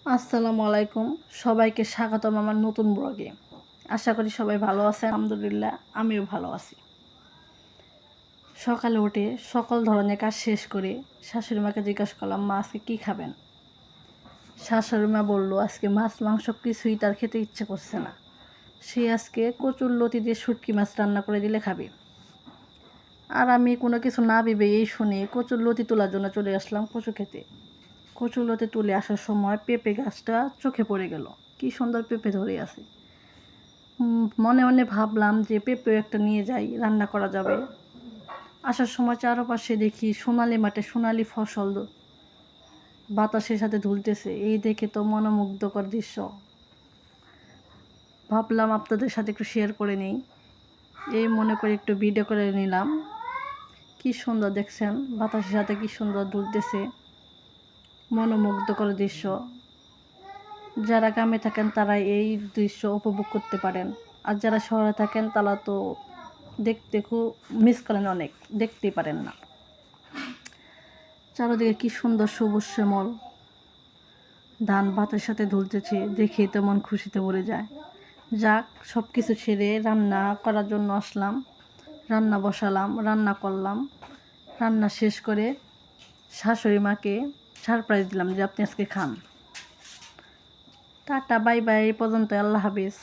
আসসালামু আলাইকুম। সবাইকে স্বাগতম আমার নতুন ব্লগে। আশা করি সবাই ভালো আছেন। আলহামদুলিল্লাহ আমিও ভালো আছি। সকালে উঠে সকল ধরনের কাজ শেষ করে শাশুড়ি মাকে জিজ্ঞাসা করলাম, মা আজকে কী খাবেন? শাশুড়ি মা বললো, আজকে মাছ মাংস কিছুই তার খেতে ইচ্ছে করছে না। সে আজকে কচুরলতি দিয়ে শুটকি মাছ রান্না করে দিলে খাবে। আর আমি কোনো কিছু না ভেবে এই শুনে কচুরলতি তোলার জন্য চলে আসলাম কচু খেতে। কচুরলতি তুলে আসার সময় পেঁপে গাছটা চোখে পড়ে গেল। কি সুন্দর পেঁপে ধরে আছে। মনে মনে ভাবলাম যে পেঁপেও একটা নিয়ে যাই, রান্না করা যাবে। আসার সময় চারপাশে দেখি সোনালি মাঠে সোনালি ফসল বাতাসের সাথে দুলতেছে। এই দেখে তো মনোমুগ্ধকর দৃশ্য। ভাবলাম আপনাদের সাথে একটু শেয়ার করে নিই। এই মনে করে একটু ভিডিও করে নিলাম। কি সুন্দর দেখছেন, বাতাসের সাথে কি সুন্দর দুলতেছে, মনোমুগ্ধকর দৃশ্য। যারা গ্রামে থাকেন তারা এই দৃশ্য উপভোগ করতে পারেন, আর যারা শহরে থাকেন তারা তো দেখতে খুব মিস করেন, অনেক দেখতেই পারেন না। চারদিকে কি সুন্দর সবুজ শ্যামল, ধান ভাতের সাথে দুলতেছে, দেখে তো মন খুশিতে ভরে যায়। যাক, সব কিছু ছেড়ে রান্না করার জন্য আসলাম। রান্না বসালাম, রান্না করলাম। রান্না শেষ করে শাশুড়ি মাকে সারপ্রাইজ দিলাম যে আপনি আজকে খান। টাটা, বাই বাই, এই পর্যন্ত, আল্লাহ হাফিজ।